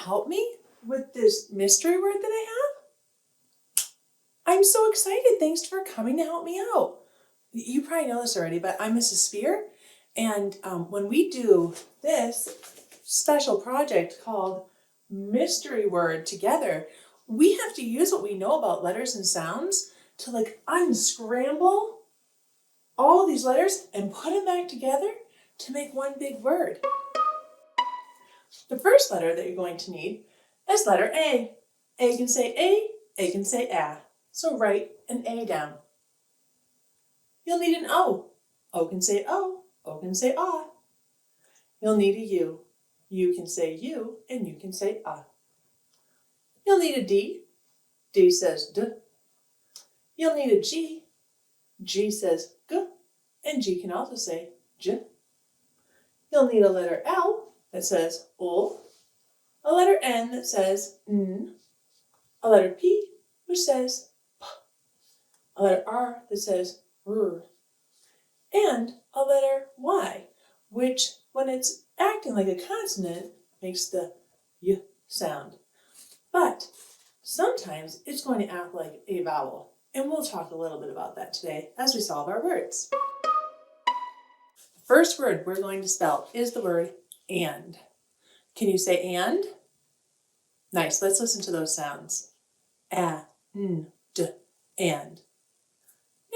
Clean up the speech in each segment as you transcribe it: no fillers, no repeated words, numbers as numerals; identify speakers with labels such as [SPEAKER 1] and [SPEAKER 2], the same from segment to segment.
[SPEAKER 1] help me with this mystery word that I have? I'm so excited. Thanks for coming to help me out. You probably know this already, but I'm Mrs. Spear. And when we do this special project called Mystery Word together, we have to use what we know about letters and sounds to like unscramble all these letters and put them back together to make one big word. The first letter that you're going to need is letter A. A can say A can say A. So write an A down. You'll need an O. O can say O can say ah. You'll need a U. U can say U, and you can say ah. You'll need a D. D says D. You'll need a G. G says G, and G can also say J. You'll need a letter L that says L, a letter N that says N, a letter P which says P, a letter R that says R, and a letter Y, which when it's acting like a consonant makes the Y sound. But sometimes it's going to act like a vowel, and we'll talk a little bit about that today as we solve our words. The first word we're going to spell is the word and. Can you say and? Nice, let's listen to those sounds. A, N, D, and.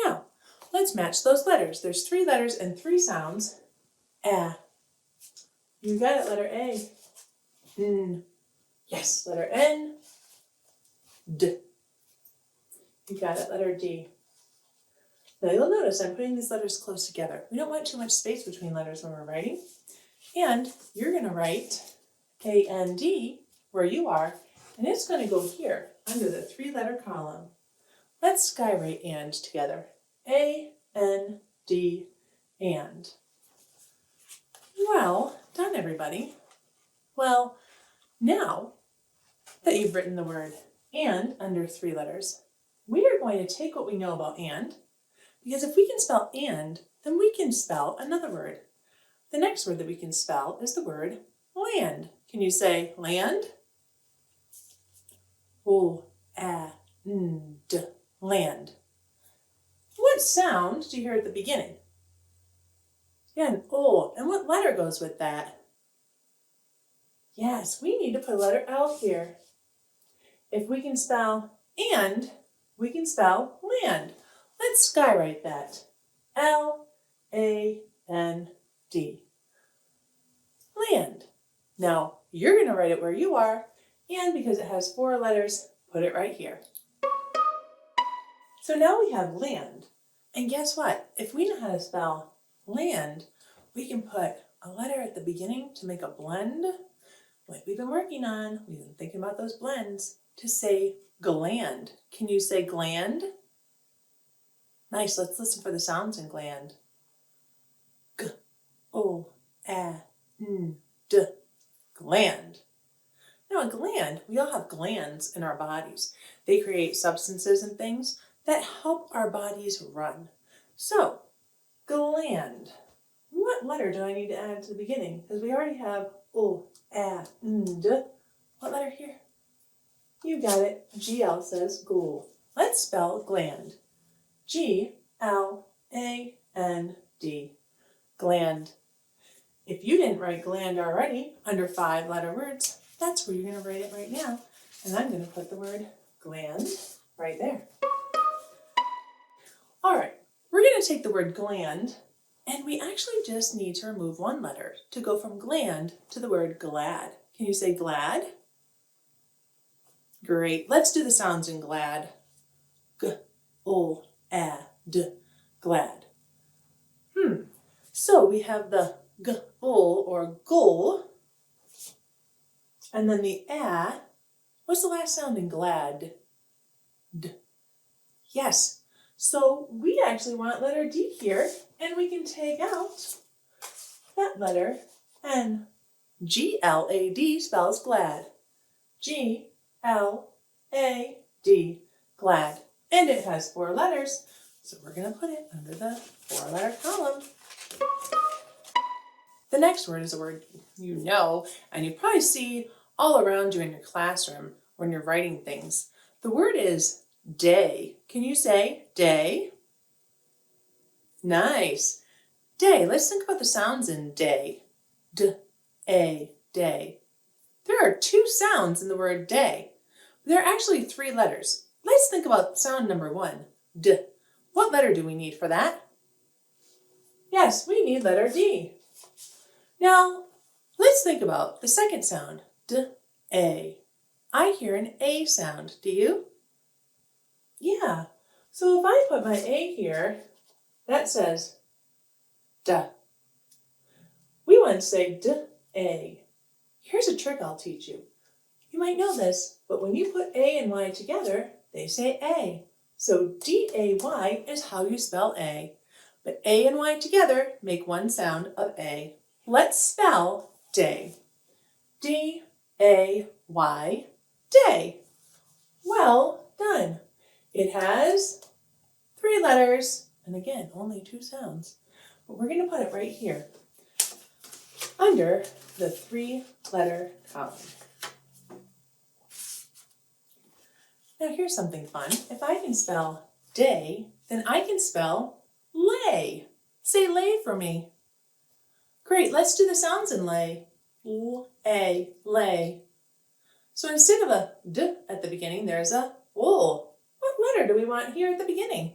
[SPEAKER 1] Now, let's match those letters. There's 3 letters and 3 sounds. A. You got it, letter A. N. Yes, letter N. D. You got it, letter D. Now you'll notice I'm putting these letters close together. We don't want too much space between letters when we're writing. And you're going to write A-N-D where you are, and it's going to go here under the 3-letter column. Let's skywrite and together. A-N-D, and. Well done, everybody. Well, now that you've written the word and under 3 letters, we are going to take what we know about and, because if we can spell and, then we can spell another word. The next word that we can spell is the word land. Can you say land? O-A-N-D, land. What sound do you hear at the beginning? Yeah, an O. And what letter goes with that? Yes, we need to put a letter L here. If we can spell and, we can spell land. Let's skywrite that. L-A-N-D. Land. Now, you're going to write it where you are, and because it has 4 letters, put it right here. So now we have land. And guess what? If we know how to spell land, we can put a letter at the beginning to make a blend, like we've been working on. We've been thinking about those blends to say gland. Can you say gland? Nice, let's listen for the sounds in gland. G-O-A-N-D, gland. Now a gland, we all have glands in our bodies. They create substances and things that help our bodies run. So, gland. What letter do I need to add to the beginning? Because we already have O-A-N-D. What letter here? You got it. G-L says ghoul. Let's spell gland. G-L-A-N-D. Gland. If you didn't write gland already under 5-letter words, that's where you're going to write it right now. And I'm going to put the word gland right there. All right, we're going to take the word gland, and we actually just need to remove 1 letter to go from gland to the word glad. Can you say glad? Great. Let's do the sounds in glad. G-O-A-D, glad. So we have the g-ul or goal, and then the a. What's the last sound in glad? D. Yes. So we actually want letter D here, and we can take out that letter N. G-L-A-D spells glad. G-L-A-D, glad. And it has 4 letters, so we're going to put it under the 4-letter column. The next word is a word you know, and you probably see all around you in your classroom when you're writing things. The word is day. Can you say day? Nice. Day. Let's think about the sounds in day. D-A, day. There are 2 sounds in the word day. There are actually 3 letters. Let's think about sound number 1, D. What letter do we need for that? Yes, we need letter D. Now, let's think about the second sound, D-A. I hear an A sound. Do you? Yeah. So if I put my A here, that says duh. We want to say D-A. Here's a trick I'll teach you. You might know this, but when you put A and Y together, they say A. So D-A-Y is how you spell A. But A and Y together make one sound of A. Let's spell day. D-A-Y, day. Well done. It has 3 letters, and again, only 2 sounds. But we're going to put it right here, under the 3-letter column. Now here's something fun. If I can spell day, then I can spell lay. Say lay for me. Great, let's do the sounds in lay. L-A, lay. So instead of a D at the beginning, there's a L. What letter do we want here at the beginning?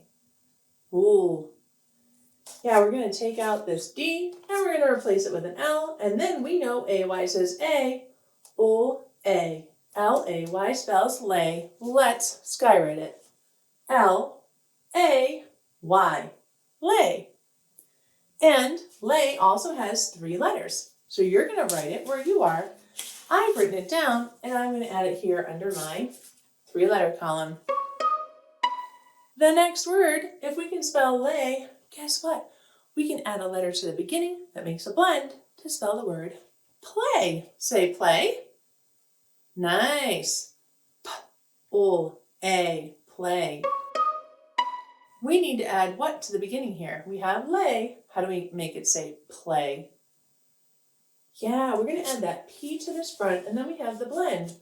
[SPEAKER 1] L. Yeah, we're going to take out this D, and we're going to replace it with an L, and then we know A-Y says A. L-A. L-A-Y spells lay. Let's skywrite it. L-A-Y. Lay. And lay also has 3 letters. So you're going to write it where you are. I've written it down, and I'm going to add it here under my 3-letter column. The next word, if we can spell lay, guess what? We can add a letter to the beginning that makes a blend to spell the word play. Say play. Nice. P-L-A, play. We need to add what to the beginning here? We have lay. How do we make it say play? Yeah, we're going to add that P to this front, and then we have the blend.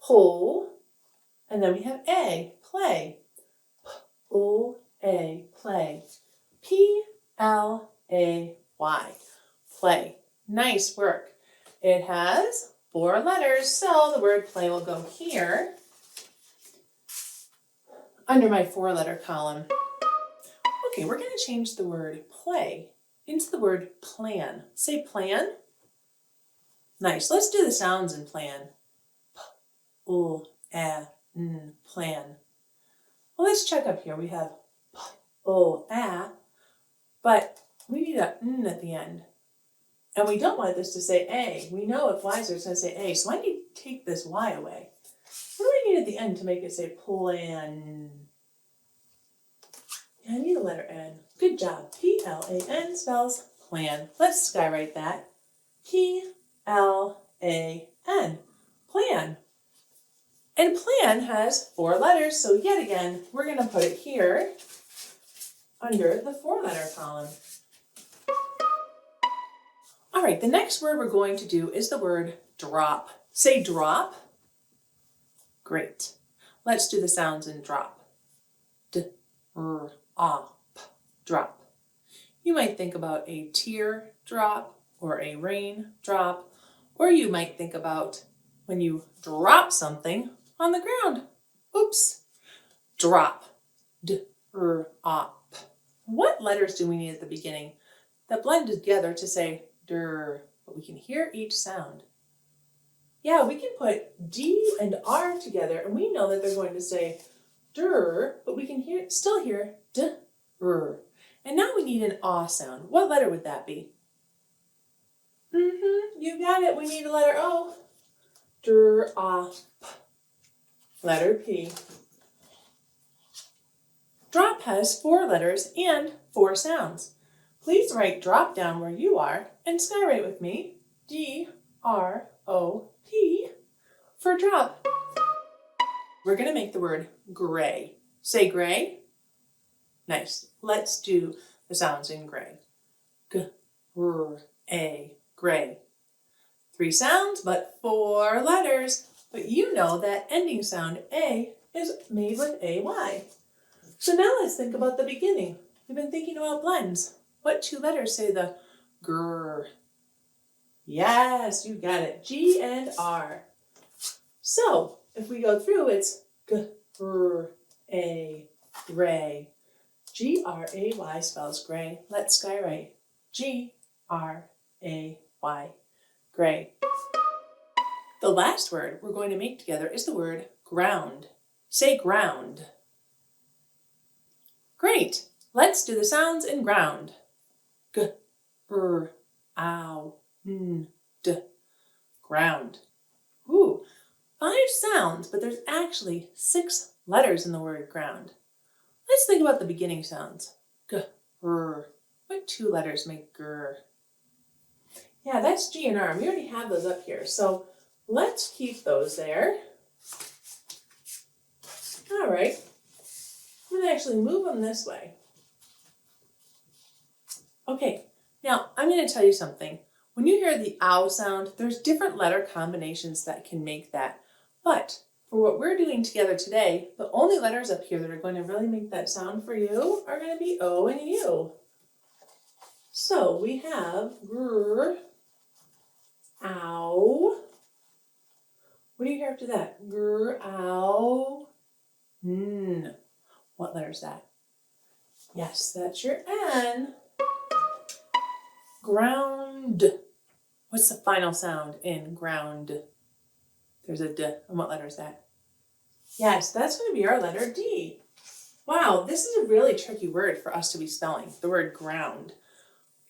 [SPEAKER 1] Pull, and then we have A, play. P-L-A, play. P-L-A-Y, play. Nice work. It has 4 letters, so the word play will go here under my 4-letter column. Okay, we're going to change the word play into the word plan. Say plan. Nice. Let's do the sounds in plan. P-L-A-N, plan. Well, let's check up here. We have P-L-A, but we need a N at the end. And we don't want this to say A. We know if Y's are going to say A, so I need to take this Y away. What do I need at the end to make it say plan? Yeah, I need a letter N. Good job. P-L-A-N spells plan. Let's skywrite that. P-L-A-N. Plan. And plan has 4 letters, so yet again, we're going to put it here under the 4-letter column. All right, the next word we're going to do is the word drop. Say drop. Great. Let's do the sounds in drop. D-R-O-P, drop. You might think about a tear drop or a rain drop, or you might think about when you drop something on the ground. Oops. Drop. D-R-O-P. What letters do we need at the beginning that blend together to say dir, but we can hear each sound? Yeah, we can put D and R together, and we know that they're going to say dir, but we can still hear d-r. And now we need an aw sound. What letter would that be? You got it. We need a letter O. Drop. Letter P. Drop has 4 letters and 4 sounds. Please write drop down where you are and skywrite with me. D-R-O-P for drop. We're going to make the word gray. Say gray. Nice. Let's do the sounds in gray. G-R-A, gray. 3 sounds, but 4 letters. But you know that ending sound A is made with AY. So now let's think about the beginning. We've been thinking about blends. What 2 letters say the grr? Yes, you got it. G and R. So if we go through, it's g, r, a, gray. G-R-A-Y spells gray. Let's skywrite. G-R-A-Y. Gray. The last word we're going to make together is the word ground. Say ground. Great. Let's do the sounds in ground. G, r, ow, n, d. Ground. Ooh, 5 sounds, but there's actually 6 letters in the word ground. Let's think about the beginning sounds. G, r. What 2 letters make grr? Yeah, that's G and R. We already have those up here, so let's keep those there. All right. I'm going to actually move them this way. Okay, now I'm going to tell you something. When you hear the ow sound, there's different letter combinations that can make that. But for what we're doing together today, the only letters up here that are going to really make that sound for you are going to be O and U. So we have grr, ow. What do you hear after that? Grr, ow, n. What letter is that? Yes, that's your N. Ground. What's the final sound in ground? There's a D. And what letter is that? Yes, that's going to be our letter D. Wow, this is a really tricky word for us to be spelling, the word ground.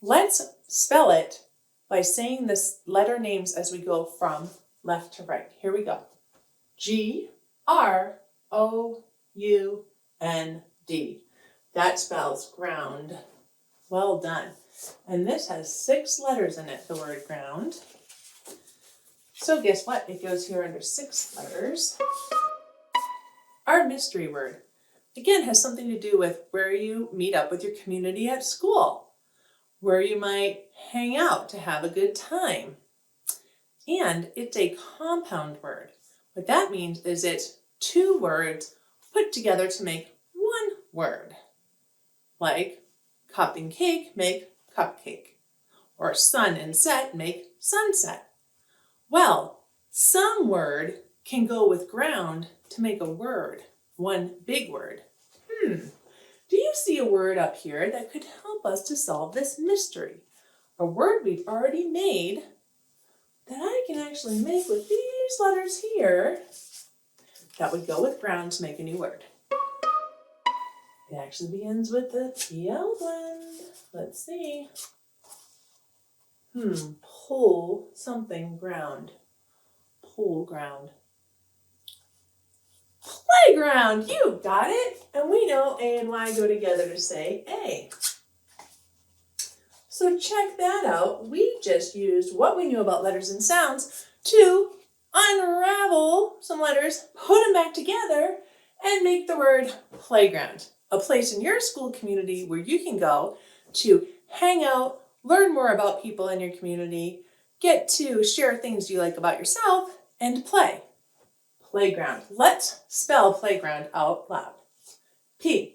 [SPEAKER 1] Let's spell it by saying the letter names as we go from left to right. Here we go. G-R-O-U-N-D. That spells ground. Well done. And this has 6 letters in it, the word ground. So guess what? It goes here under 6 letters. Our mystery word, again, has something to do with where you meet up with your community at school, where you might hang out to have a good time. And it's a compound word. What that means is it's 2 words put together to make 1 word. Like cup and cake make cupcake, or sun and set make sunset. Well, some word can go with ground to make a word, 1 big word. Do you see a word up here that could help us to solve this mystery? A word we've already made that I can actually make with these letters here that would go with ground to make a new word. It actually begins with the PL blend. Let's see. Pull something ground. Pull ground. Playground, you got it. And we know A and Y go together to say A. So check that out. We just used what we knew about letters and sounds to unravel some letters, put them back together, and make the word playground. A place in your school community where you can go to hang out, learn more about people in your community, get to share things you like about yourself, and play. Playground. Let's spell playground out loud. P-L-A-Y-G-R-O-U-N-D.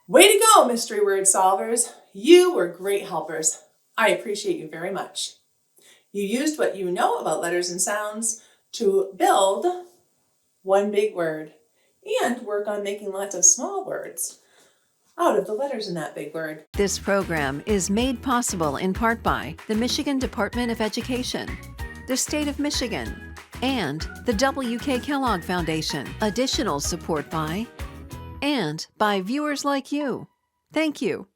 [SPEAKER 1] Way to go, mystery word solvers. You were great helpers. I appreciate you very much. You used what you know about letters and sounds to build 1 big word and work on making lots of small words out of the letters in that big word.
[SPEAKER 2] This program is made possible in part by the Michigan Department of Education, the State of Michigan, and the W.K. Kellogg Foundation. Additional support by viewers like you. Thank you.